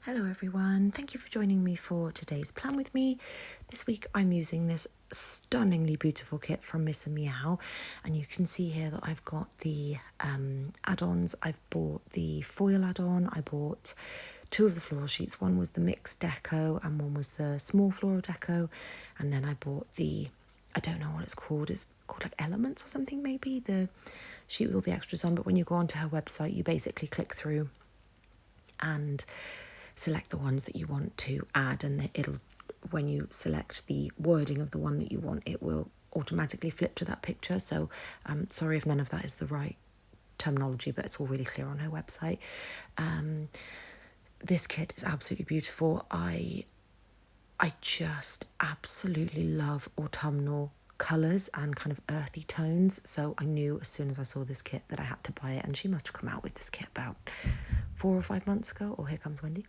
Hello everyone, thank you for joining me for today's plan with me. This week I'm using this stunningly beautiful kit from Miss Meow, and you can see here that I've got the add-ons. I've bought the foil add-on, I bought two of the floral sheets. One was the mixed deco and one was the small floral deco, and then I bought the, I don't know what it's called like Elements or something maybe, the sheet with all the extras on. But when you go onto her website you basically click through and select the ones that you want to add, and it'll, when you select the wording of the one that you want, it will automatically flip to that picture. So sorry if none of that is the right terminology, but it's all really clear on her website. This kit is absolutely beautiful. I just absolutely love autumnal colours and kind of earthy tones, so I knew as soon as I saw this kit that I had to buy it, and she must have come out with this kit about 4 or 5 months ago. Oh, here comes Wendy.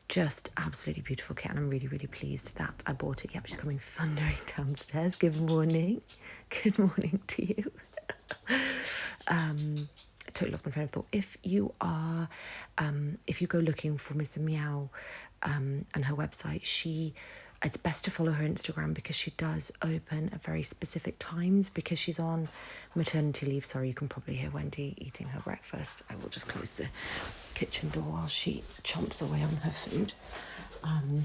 Just absolutely beautiful kit, and I'm really, really pleased that I bought it. Yep, she's coming thundering downstairs. Good morning. Good morning to you. Totally lost my train of thought. If you go looking for Miss Meow and her website, it's best to follow her Instagram because she does open at very specific times because she's on maternity leave. Sorry, you can probably hear Wendy eating her breakfast. I will just close the kitchen door while she chomps away on her food. Her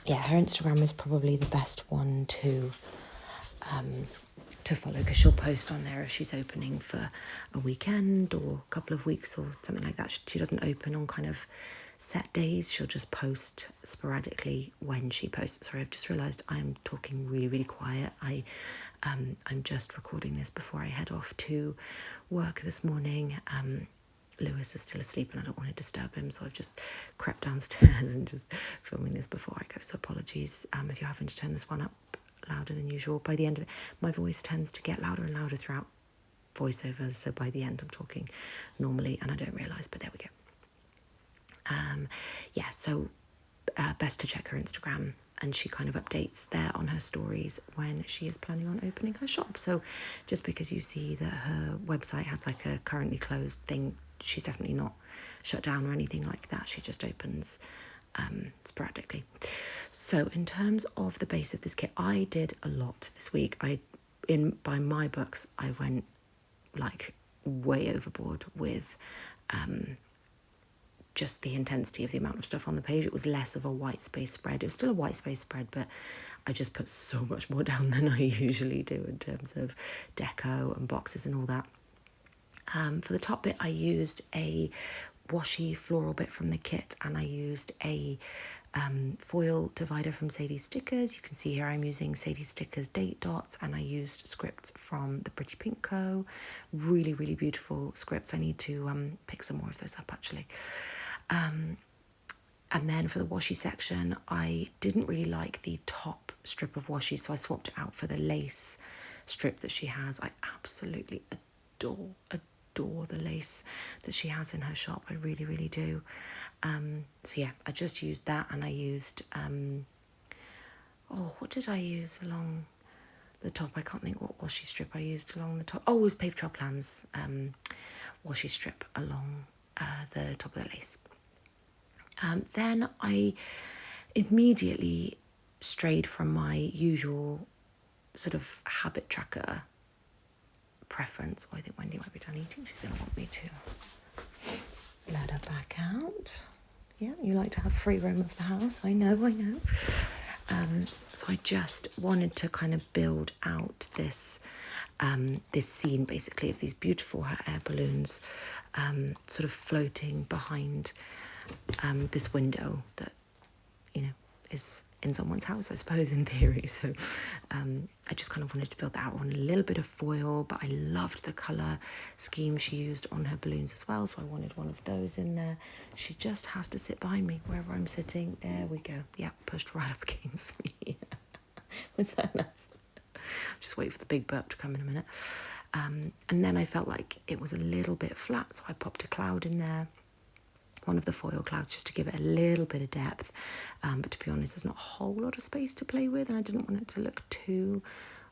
Instagram is probably the best one to follow because she'll post on there if she's opening for a weekend or a couple of weeks or something like that. She doesn't open on kind of set days. She'll just post sporadically when she posts. Sorry, I've just realised I'm talking really, really quiet. I'm just recording this before I head off to work this morning. Lewis is still asleep and I don't want to disturb him, so I've just crept downstairs and just filming this before I go. So apologies if you're having to turn this one up louder than usual. By the end of it, my voice tends to get louder and louder throughout voiceovers, so by the end I'm talking normally and I don't realise, but there we go. Best to check her Instagram, and she kind of updates there on her stories when she is planning on opening her shop. So just because you see that her website has like a currently closed thing, she's definitely not shut down or anything like that. She just opens sporadically. So in terms of the base of this kit, I did a lot this week. By my books, I went like way overboard with just the intensity of the amount of stuff on the page. It was less of a white space spread. It was still a white space spread, but I just put so much more down than I usually do in terms of deco and boxes and all that. For the top bit, I used a washi floral bit from the kit, and I used a foil divider from Sadies Stickers. You can see here I'm using Sadies Stickers date dots, and I used scripts from the Pretty Pink Co. Really, really beautiful scripts. I need to pick some more of those up actually. And then for the washi section, I didn't really like the top strip of washi, so I swapped it out for the lace strip that she has. I absolutely adore the lace that she has in her shop. I really, really do. I just used that, and I used what did I use along the top? I can't think what washi strip I used along the top. Oh, it was Paper Trail Plans washi strip along the top of the lace. Then I immediately strayed from my usual sort of habit tracker preference. Oh, I think Wendy might be done eating. She's going to want me to let her back out. Yeah, you like to have free roam of the house. I know. So I just wanted to kind of build out this scene basically of these beautiful hot air balloons sort of floating behind this window that, is in someone's house, I suppose, in theory. So I just kind of wanted to build that out on a little bit of foil, but I loved the colour scheme she used on her balloons as well, so I wanted one of those in there. She just has to sit behind me wherever I'm sitting. There we go. Yeah, pushed right up against me. Was that nice? Just wait for the big burp to come in a minute. And then I felt like it was a little bit flat, so I popped a cloud in there. One of the foil clouds, just to give it a little bit of depth, but to be honest, there's not a whole lot of space to play with, and I didn't want it to look too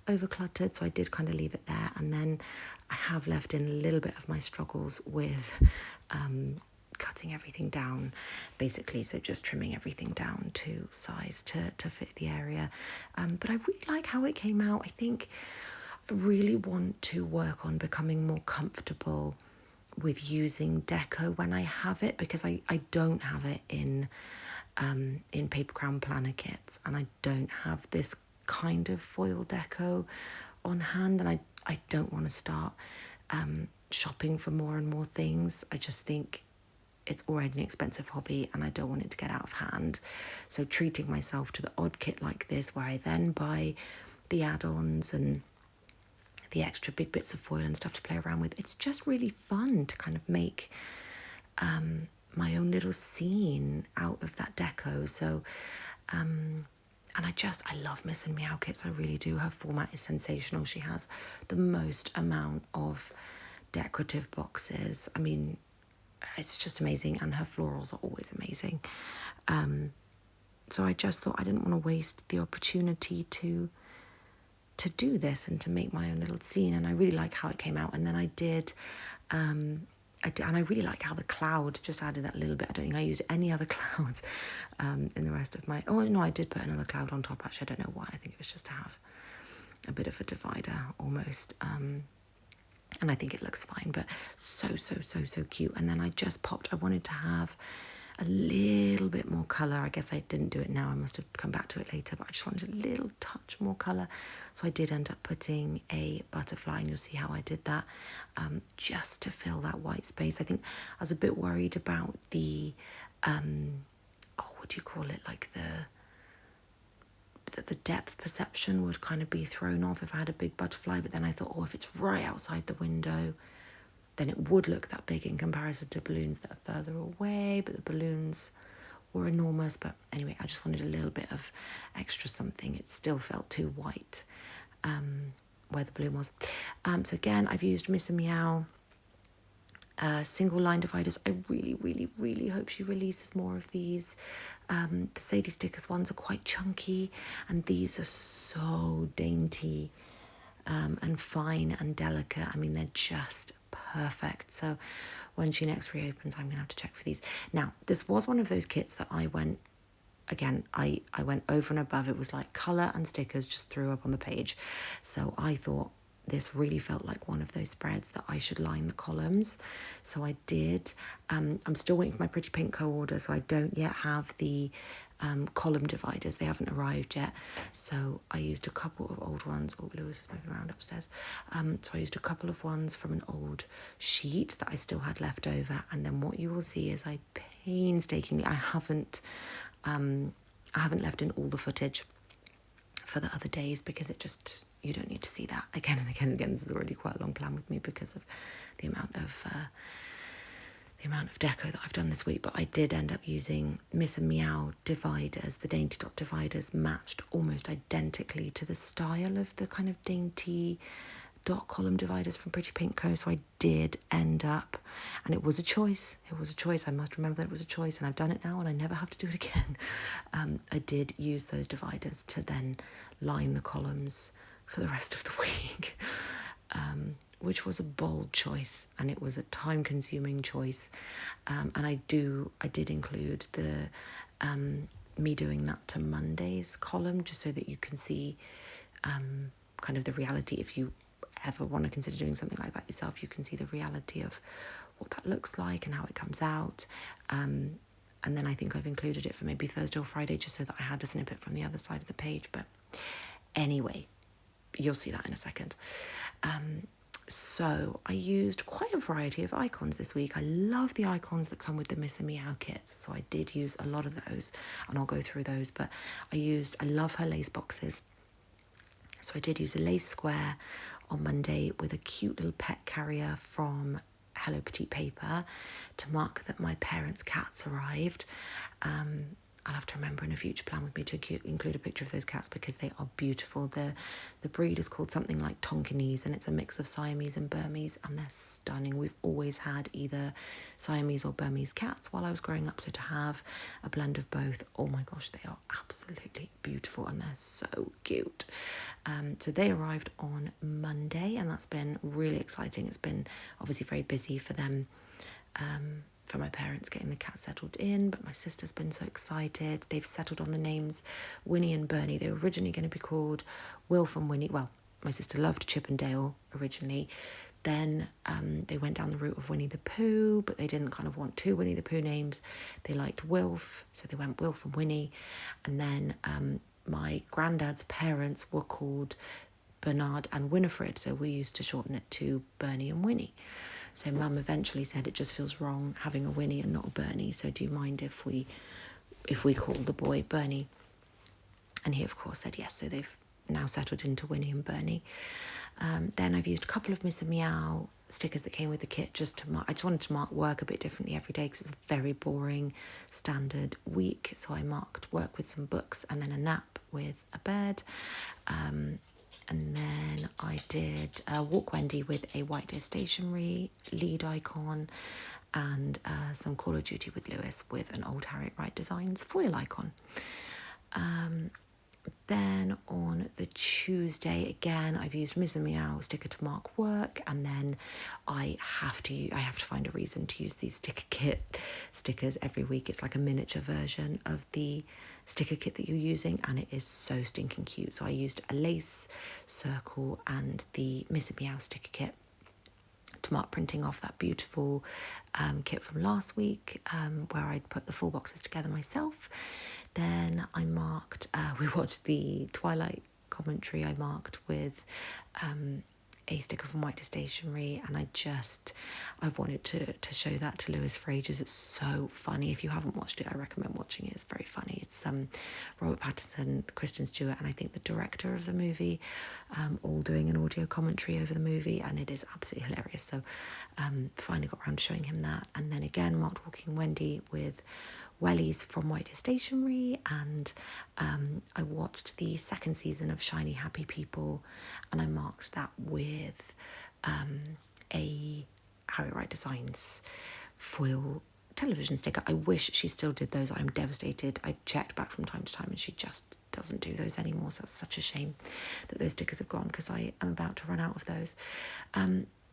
over cluttered, so I did kind of leave it there. And then I have left in a little bit of my struggles with cutting everything down, basically. So just trimming everything down to size to fit the area. But I really like how it came out. I think I really want to work on becoming more comfortable with using deco when I have it, because I don't have it in paper crown planner kits, and I don't have this kind of foil deco on hand, and I don't want to start shopping for more and more things. I just think it's already an expensive hobby and I don't want it to get out of hand. So treating myself to the odd kit like this, where I then buy the add-ons and the extra big bits of foil and stuff to play around with, it's just really fun to kind of make my own little scene out of that deco. So and I love Miss and Meow kits, I really do. Her format is sensational. She has the most amount of decorative boxes. I mean, it's just amazing, and her florals are always amazing. So I just thought I didn't want to waste the opportunity to do this and to make my own little scene, and I really like how it came out. And then I did, and I really like how the cloud just added that little bit. I don't think I used any other clouds in the rest of my... Oh, no, I did put another cloud on top, actually. I don't know why. I think it was just to have a bit of a divider, almost. And I think it looks fine, but so cute. And then I wanted to have a little bit more colour. I guess I didn't do it now. I must have come back to it later, but I just wanted a little touch more colour. So I did end up putting a butterfly, and you'll see how I did that, just to fill that white space. I think I was a bit worried about the, what do you call it? Like the depth perception would kind of be thrown off if I had a big butterfly. But then I thought, if it's right outside the window, then it would look that big in comparison to balloons that are further away, but the balloons were enormous. But anyway, I just wanted a little bit of extra something. It still felt too white where the balloon was. So again, I've used Miss and Meow single line dividers. I really hope she releases more of these. The Sadies stickers ones are quite chunky, and these are so dainty and fine and delicate. I mean, they're just perfect. So when she next reopens, I'm gonna have to check for these. Now, this was one of those kits that I went over and above. It was like colour and stickers just threw up on the page. So I thought this really felt like one of those spreads that I should line the columns. So I did. I'm still waiting for my Pretty Pink co-order, so I don't yet have the column dividers. They haven't arrived yet. So I used a couple of old ones. Oh, Lewis is moving around upstairs. So I used a couple of ones from an old sheet that I still had left over. And then what you will see is I painstakingly, I haven't left in all the footage for the other days, because it just, you don't need to see that again and again and again. This is already quite a long plan with me because of the amount of deco that I've done this week. But I did end up using Miss and Meow dividers. The dainty dot dividers matched almost identically to the style of the kind of dainty dot column dividers from Pretty Pink Co. So I did end up, and it was a choice. I must remember that it was a choice, and I've done it now and I never have to do it again. I did use those dividers to then line the columns for the rest of the week, which was a bold choice, and it was a time-consuming choice. And I did include the me doing that to Monday's column, just so that you can see kind of the reality. If you ever want to consider doing something like that yourself, you can see the reality of what that looks like and how it comes out. And then I think I've included it for maybe Thursday or Friday, just so that I had a snippet from the other side of the page. But anyway, you'll see that in a second. So I used quite a variety of icons this week. I love the icons that come with the Miss and Meow kits, so I did use a lot of those, and I'll go through those. But I love her lace boxes. So I did use a lace square on Monday with a cute little pet carrier from Hello Petite Paper to mark that my parents' cats arrived. I'll have to remember in a future plan with me to include a picture of those cats, because they are beautiful. The breed is called something like Tonkinese, and it's a mix of Siamese and Burmese, and they're stunning. We've always had either Siamese or Burmese cats while I was growing up, so to have a blend of both, oh my gosh, they are absolutely beautiful, and they're so cute. So they arrived on Monday, and that's been really exciting. It's been obviously very busy for them for my parents getting the cat settled in, but my sister's been so excited. They've settled on the names Winnie and Bernie. They were originally going to be called Wilf and Winnie. Well, my sister loved Chip and Dale originally. Then they went down the route of Winnie the Pooh, but they didn't kind of want two Winnie the Pooh names. They liked Wilf, so they went Wilf and Winnie. And then my granddad's parents were called Bernard and Winifred, so we used to shorten it to Bernie and Winnie. So Mum eventually said it just feels wrong having a Winnie and not a Bernie, so do you mind if we call the boy Bernie? And he of course said yes, so they've now settled into Winnie and Bernie. Then I've used a couple of Miss Meow stickers that came with the kit just to mark. I just wanted to mark work a bit differently every day because it's a very boring standard week. So I marked work with some books and then a nap with a bed. And then I did Walk Wendy with a White Deer Stationery lead icon and some Call of Duty with Lewis with an old Harriet Wright Designs foil icon. Then on the Tuesday, again, I've used Miss and Meow sticker to mark work, and then I have to find a reason to use these sticker kit stickers every week. It's like a miniature version of the sticker kit that you're using, and it is so stinking cute. So I used a lace circle and the Miss and Meow sticker kit to mark printing off that beautiful kit from last week, where I'd put the full boxes together myself. Then I marked, we watched the Twilight commentary, I marked with a sticker from White Deer Stationery, and I've wanted to show that to Lewis for ages. It's so funny. If you haven't watched it, I recommend watching it. It's very funny. It's Robert Pattinson, Kristen Stewart, and I think the director of the movie, all doing an audio commentary over the movie, and it is absolutely hilarious. So finally got around to showing him that. And then again, marked Walking Wendy with wellies from White Deer Stationery, and I watched the second season of Shiny Happy People, and I marked that with a Harriet Wright Designs foil television sticker. I wish she still did those. I'm devastated. I checked back from time to time and she just doesn't do those anymore, so it's such a shame that those stickers have gone because I am about to run out of those.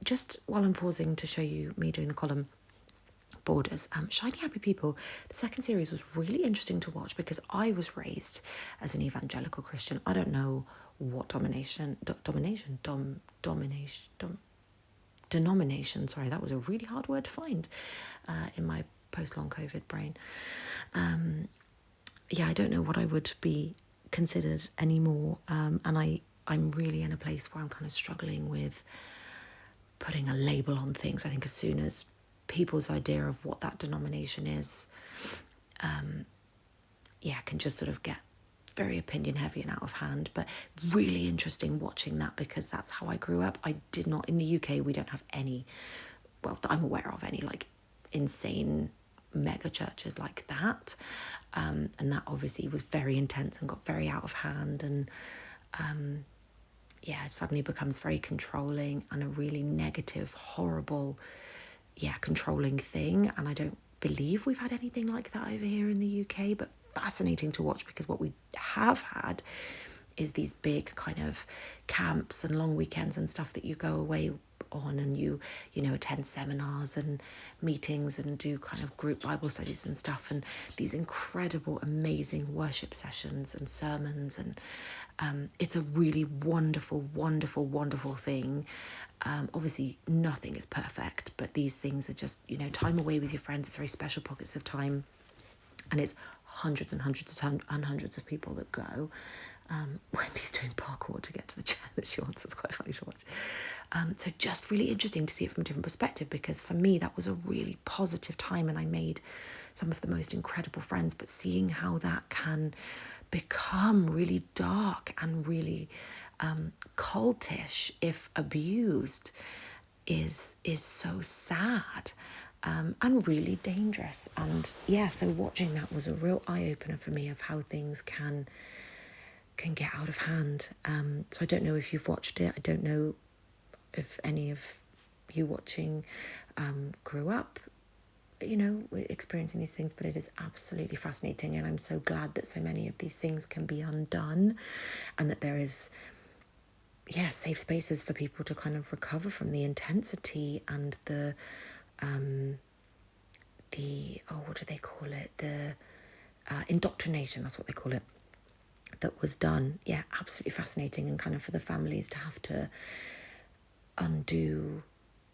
Just while I'm pausing to show you me doing the column borders, Shiny Happy People, the second series was really interesting to watch because I was raised as an evangelical Christian. I don't know what denomination, sorry, that was a really hard word to find in my post-long COVID brain. I don't know what I would be considered anymore, and I'm really in a place where I'm kind of struggling with putting a label on things. I think as soon as people's idea of what that denomination is, can just sort of get very opinion heavy and out of hand. But really interesting watching that because that's how I grew up. I did not, in the UK, we don't have any, well, that I'm aware of, any like insane mega churches like that. And that obviously was very intense and got very out of hand, and it suddenly becomes very controlling and a really negative, horrible, controlling thing. And I don't believe we've had anything like that over here in the UK, but fascinating to watch because what we have had is these big kind of camps and long weekends and stuff that you go away on, and you attend seminars and meetings and do kind of group Bible studies and stuff, and these incredible, amazing worship sessions and sermons, and it's a really wonderful, wonderful, wonderful thing. Obviously nothing is perfect, but these things are just, time away with your friends. It's very special pockets of time, and it's hundreds and hundreds and hundreds of people that go. Wendy's doing parkour to get to the chair that she wants. It's quite funny to watch. So just really interesting to see it from a different perspective, because for me that was a really positive time and I made some of the most incredible friends, but seeing how that can become really dark and really cultish if abused is so sad. And really dangerous. And so watching that was a real eye-opener for me of how things can get out of hand. So I don't know if you've watched it. I don't know if any of you watching grew up, experiencing these things, but it is absolutely fascinating, and I'm so glad that so many of these things can be undone, and that there is safe spaces for people to kind of recover from the intensity and the what do they call it? The indoctrination, that's what they call it, that was done. Yeah, absolutely fascinating, and kind of for the families to have to undo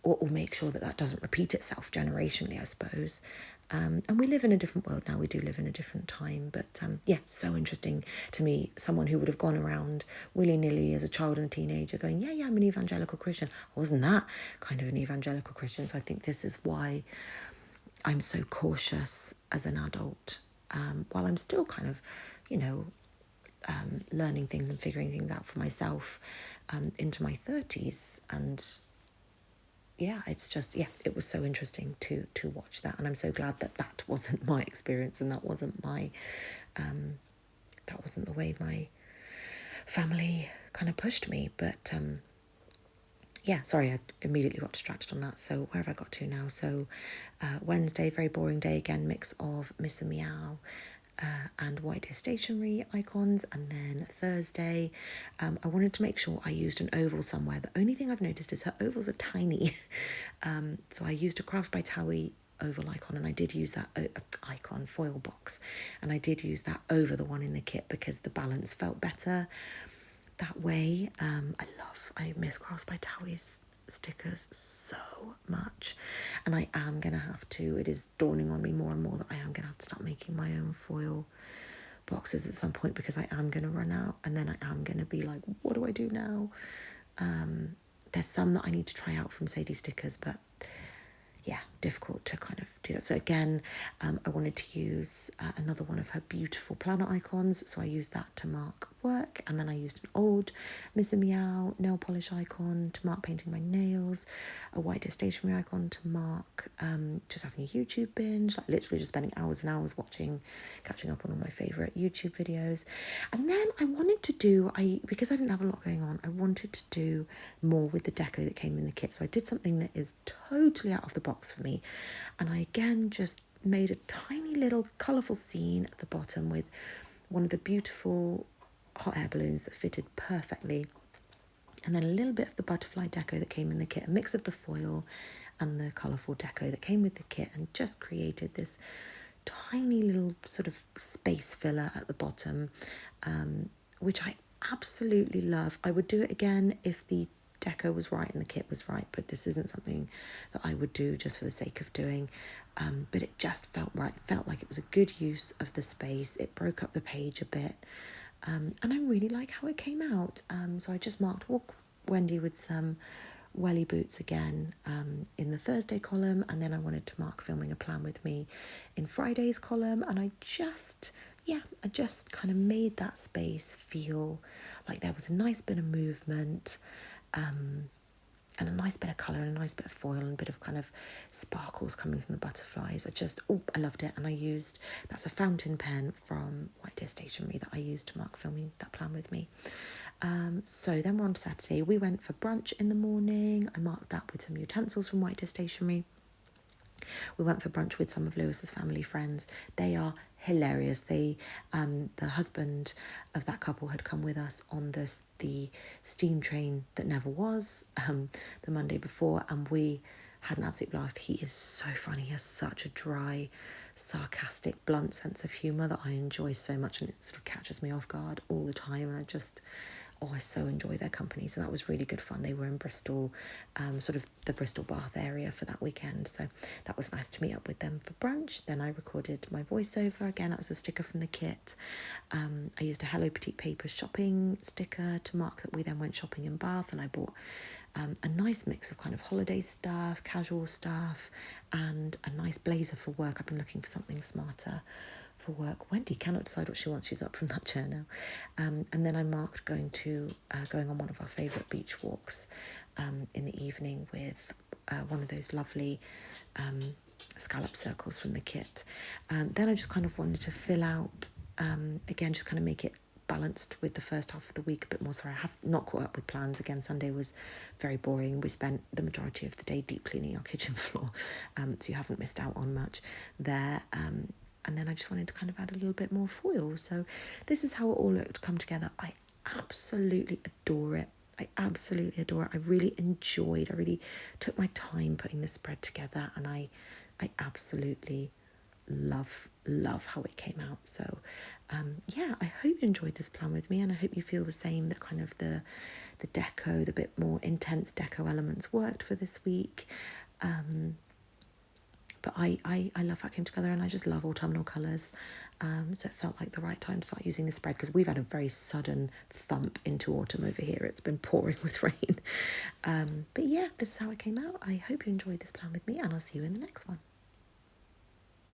or make sure that that doesn't repeat itself generationally, I suppose. And we live in a different world now. We do live in a different time. But yeah, so interesting to me. Someone who would have gone around willy-nilly as a child and a teenager going, yeah, I'm an evangelical Christian. I wasn't that kind of an evangelical Christian. So I think this is why I'm so cautious as an adult, while I'm still kind of, learning things and figuring things out for myself into my 30s. And yeah, it's just, it was so interesting to watch that. And I'm so glad that that wasn't my experience, and that wasn't the way my family kind of pushed me. But yeah, sorry, I immediately got distracted on that. So where have I got to now? So Wednesday, very boring day again, mix of Miss and Meow and White Deer Stationery icons. And then Thursday, I wanted to make sure I used an oval somewhere. The only thing I've noticed is her ovals are tiny. So I used a Crafts by Towie oval icon, and I did use that icon foil box, and I did use that over the one in the kit because the balance felt better that way. I miss Crafts by Towie's stickers so much, and I am gonna have to, it is dawning on me more and more that I am gonna have to start making my own foil boxes at some point, because I am gonna run out, and then I am gonna be like, what do I do now? There's some that I need to try out from Sadie Stickers, but yeah, difficult to kind of do that. So again, I wanted to use another one of her beautiful planner icons. So I used that to mark work. And then I used an old Miss and Meow nail polish icon to mark painting my nails. A White Deer Stationery icon to mark just having a YouTube binge. Like literally just spending hours and hours catching up on all my favourite YouTube videos. And then I wanted to do, because I didn't have a lot going on, I wanted to do more with the deco that came in the kit. So I did something that is totally out of the box for me, and I again just made a tiny little colourful scene at the bottom with one of the beautiful hot air balloons that fitted perfectly, and then a little bit of the butterfly deco that came in the kit, a mix of the foil and the colourful deco that came with the kit, and just created this tiny little sort of space filler at the bottom, which I absolutely love. I would do it again if the deco was right and the kit was right, but this isn't something that I would do just for the sake of doing. But it just felt right. It felt like it was a good use of the space. It broke up the page a bit, and I really like how it came out. So I just marked Walk Wendy with some welly boots again in the Thursday column, and then I wanted to mark Filming a Plan with Me in Friday's column, and I just kind of made that space feel like there was a nice bit of movement, and a nice bit of colour and a nice bit of foil and a bit of kind of sparkles coming from the butterflies. I loved it. And that's a fountain pen from White Deer Stationery that I used to mark Filming that Plan with Me. So then we're on to Saturday. We went for brunch in the morning. I marked that with some utensils from White Deer Stationery. We went for brunch with some of Lewis's family friends. They are hilarious. The husband of that couple had come with us on the steam train that never was, the Monday before, and we had an absolute blast. He is so funny. He has such a dry, sarcastic, blunt sense of humour that I enjoy so much, and it sort of catches me off guard all the time, and I so enjoy their company. So that was really good fun. They were in Bristol, sort of the Bristol Bath area for that weekend. So that was nice to meet up with them for brunch. Then I recorded my voiceover. Again, that was a sticker from the kit. I used a Hello Petite Paper shopping sticker to mark that we then went shopping in Bath, and I bought a nice mix of kind of holiday stuff, casual stuff, and a nice blazer for work. I've been looking for something smarter for work. Wendy cannot decide what she wants. She's up from that chair now. And then I marked going on one of our favourite beach walks in the evening with one of those lovely scallop circles from the kit. Then I just kind of wanted to fill out, again, just kind of make it balanced with the first half of the week a bit more. Sorry, I have not caught up with plans. Again, Sunday was very boring. We spent the majority of the day deep cleaning our kitchen floor, so you haven't missed out on much there. And then I just wanted to kind of add a little bit more foil. So this is how it all looked come together. I absolutely adore it. I really really took my time putting this spread together, and I I absolutely love how it came out. So yeah, I hope you enjoyed this plan with me, and I hope you feel the same, that kind of the deco, the bit more intense deco elements worked for this week. But I love how it came together, and I just love autumnal colours. So it felt like the right time to start using the spread, because we've had a very sudden thump into autumn over here. It's been pouring with rain. But yeah, this is how it came out. I hope you enjoyed this plan with me, and I'll see you in the next one.